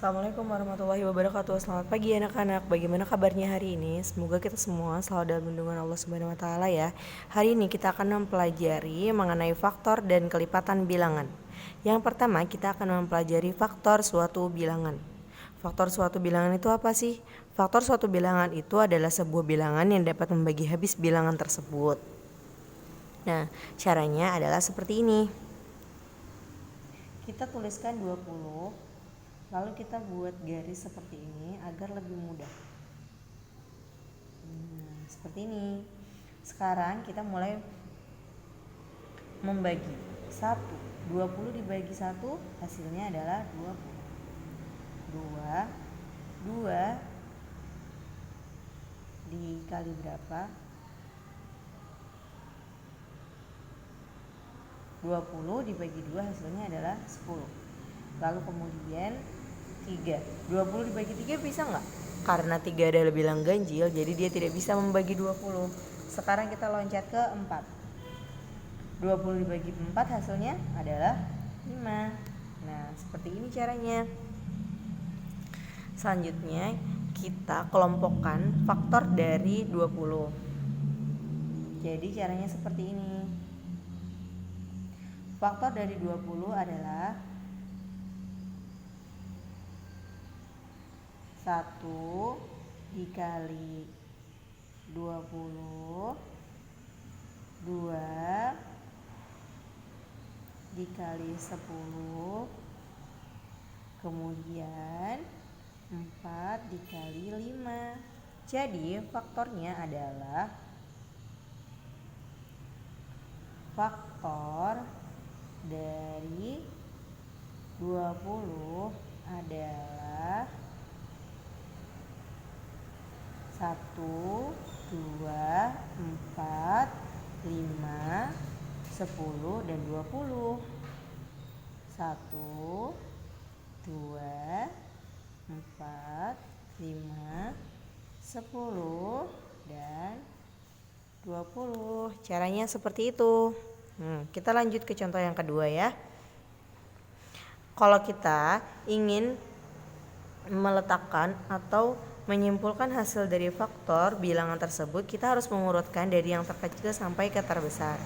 Assalamualaikum warahmatullahi wabarakatuh. Selamat pagi anak-anak. Bagaimana kabarnya hari ini? Semoga kita semua selalu dalam lindungan Allah Subhanahu wa taala ya. Hari ini kita akan mempelajari mengenai faktor dan kelipatan bilangan. Yang pertama, kita akan mempelajari faktor suatu bilangan. Faktor suatu bilangan itu apa sih? Faktor suatu bilangan itu adalah sebuah bilangan yang dapat membagi habis bilangan tersebut. Nah, caranya adalah seperti ini. Kita tuliskan 20, lalu kita buat garis seperti ini agar lebih mudah. Seperti ini. Sekarang kita mulai membagi 1. 20 dibagi 1 hasilnya adalah 20. 2 dikali berapa? 20 dibagi 2 hasilnya adalah 10. Lalu kemudian 3. 20 dibagi 3 bisa nggak? Karena 3 adalah bilang ganjil, jadi dia tidak bisa membagi 20. Sekarang kita loncat ke 4. 20 dibagi 4 hasilnya adalah 5. Nah, seperti ini caranya. Selanjutnya kita kelompokkan faktor dari 20. Jadi caranya seperti ini. Faktor dari 20 adalah 1 dikali 20, 2 dikali 10, kemudian 4 dikali 5. Jadi faktornya adalah faktor dari 20 adalah 1, 2, 4, 5, 10, dan 20. 1, 2, 4, 5, 10, dan 20. Caranya seperti itu. Kita lanjut ke contoh yang kedua ya. Kalau kita ingin meletakkan atau menyimpulkan hasil dari faktor bilangan tersebut, kita harus mengurutkan dari yang terkecil sampai ke terbesar.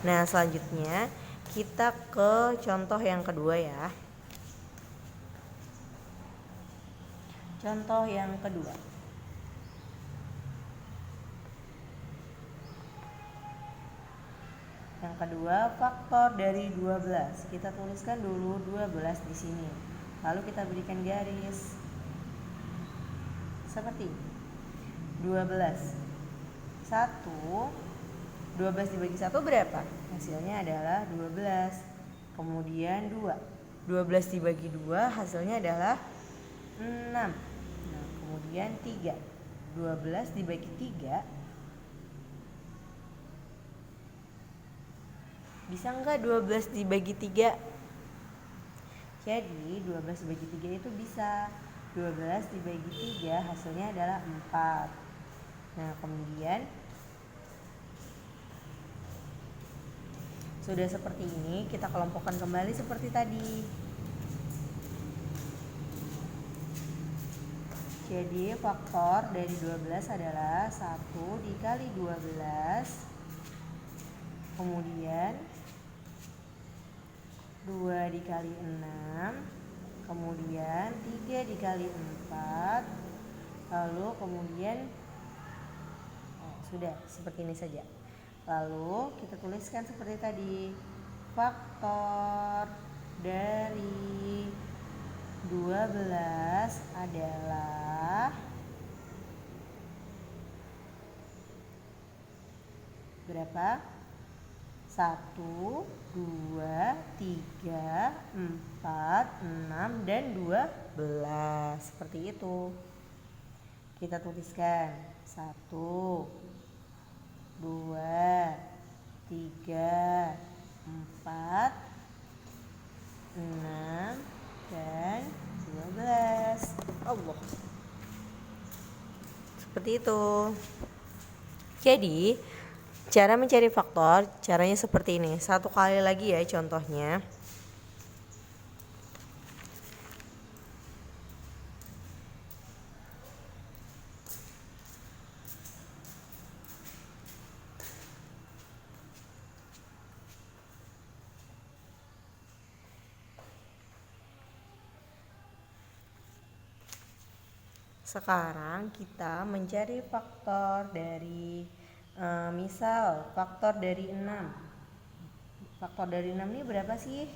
Nah, selanjutnya kita ke contoh yang kedua ya. Contoh yang kedua. Yang kedua, faktor dari 12. Kita tuliskan dulu 12 di sini. Lalu kita berikan garis. Seperti ini. 12. 12 dibagi 1 berapa? Hasilnya adalah 12. Kemudian 2. 12 dibagi 2 hasilnya adalah 6. Nah, kemudian 3. 12 dibagi 3 bisa enggak 12 dibagi 3? Jadi 12 dibagi 3 itu bisa. 12 dibagi 3 hasilnya adalah 4. Nah, kemudian sudah seperti ini, kita kelompokkan kembali seperti tadi. Jadi faktor dari 12 adalah 1 dikali 12, kemudian 2 dikali 6, kemudian 3 dikali 4, lalu kemudian sudah seperti ini saja. Lalu kita tuliskan seperti tadi. Faktor dari 12 adalah berapa? 1, 2, 3, 4, 6, dan 12. Seperti itu. Kita tuliskan 1, 2, 3, 4, 6, dan 12. Allah. Seperti itu. Jadi cara mencari faktor caranya seperti ini. Satu kali lagi ya contohnya. Sekarang kita mencari faktor dari misal faktor dari 6. Faktor dari 6 ini berapa sih?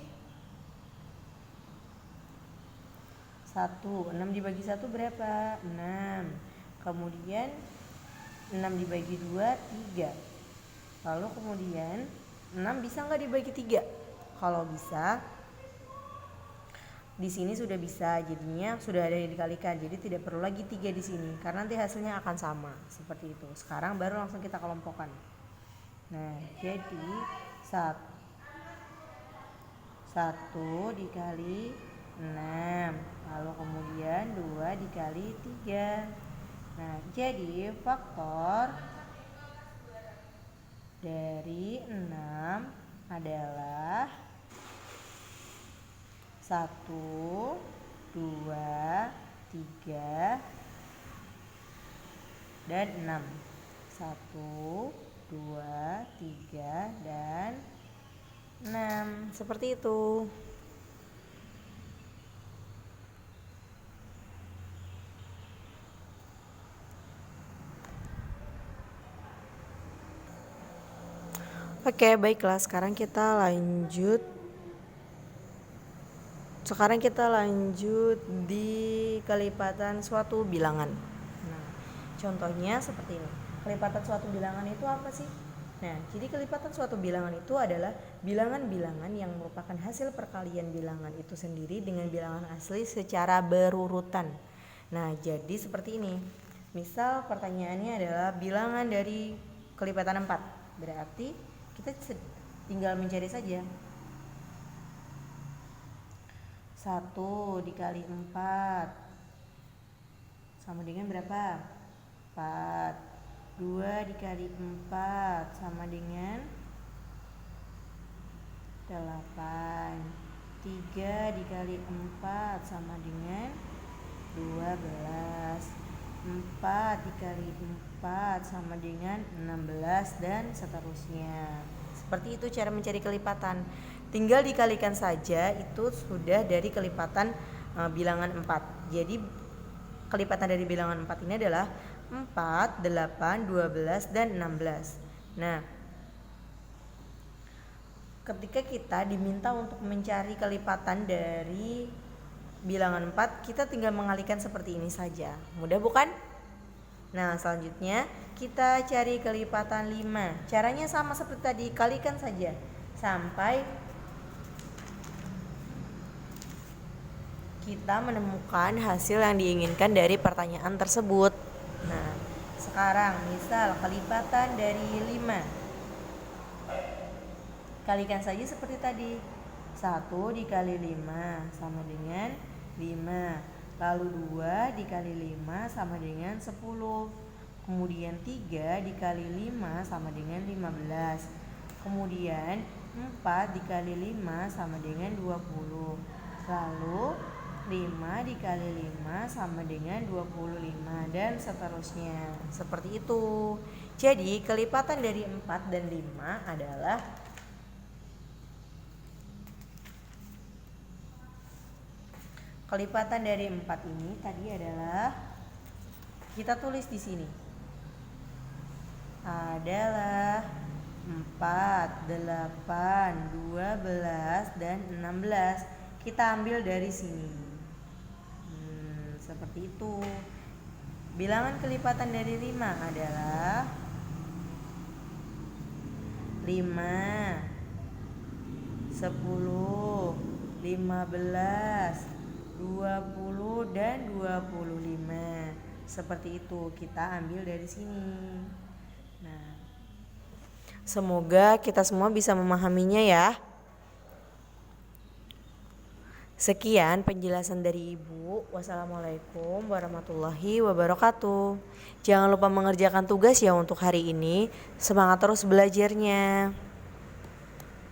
1. 6 dibagi 1 berapa? 6. Kemudian 6 dibagi 2 3. Lalu kemudian 6 bisa nggak dibagi 3? Kalau bisa, di sini sudah bisa, jadinya sudah ada yang dikalikan, jadi tidak perlu lagi 3 di sini karena nanti hasilnya akan sama seperti itu. Sekarang baru langsung kita kelompokkan. Nah, jadi 1 dikali 6, lalu kemudian 2 dikali 3. Nah, jadi faktor dari 6 adalah 1, 2, 3, dan 6. 1, 2, 3, dan 6. Seperti itu. Oke, baiklah. Sekarang kita lanjut di kelipatan suatu bilangan. Nah, contohnya seperti ini. Kelipatan suatu bilangan itu apa sih? Nah, jadi kelipatan suatu bilangan itu adalah bilangan-bilangan yang merupakan hasil perkalian bilangan itu sendiri dengan bilangan asli secara berurutan. Nah, jadi seperti ini. Misal pertanyaannya adalah bilangan dari kelipatan 4. Berarti kita tinggal mencari saja. 1 dikali 4 sama dengan berapa? 4. 2 dikali 4 sama dengan 8. 3 dikali 4 sama dengan 12. 4 dikali 4 sama dengan 16 dan seterusnya. Seperti itu cara mencari kelipatan. Tinggal dikalikan saja, itu sudah dari kelipatan bilangan 4. Jadi kelipatan dari bilangan 4 ini adalah 4, 8, 12, dan 16. Nah, ketika kita diminta untuk mencari kelipatan dari bilangan 4, kita tinggal mengalihkan seperti ini saja. Mudah bukan? Nah, selanjutnya kita cari kelipatan 5. Caranya sama seperti tadi, kalikan saja sampai kita menemukan hasil yang diinginkan dari pertanyaan tersebut. Nah, sekarang misal kelipatan dari 5. Kalikan saja seperti tadi. 1 dikali 5 sama dengan 5. Lalu 2 dikali 5 sama dengan 10. Kemudian 3 dikali 5 sama dengan 15. Kemudian 4 dikali 5 sama dengan 20. Lalu 5 dikali 5 sama dengan 25 dan seterusnya. Seperti itu. Jadi kelipatan dari 4 dan 5 adalah kelipatan dari 4 ini tadi adalah, kita tulis di sini, adalah 4, 8, 12, dan 16. Kita ambil dari sini. Seperti itu. Bilangan kelipatan dari 5 adalah 5, 10, 15, 20, dan 25. Seperti itu, kita ambil dari sini. Nah, semoga kita semua bisa memahaminya ya. Sekian penjelasan dari Ibu. Wassalamualaikum warahmatullahi wabarakatuh. Jangan lupa mengerjakan tugas ya untuk hari ini. Semangat terus belajarnya.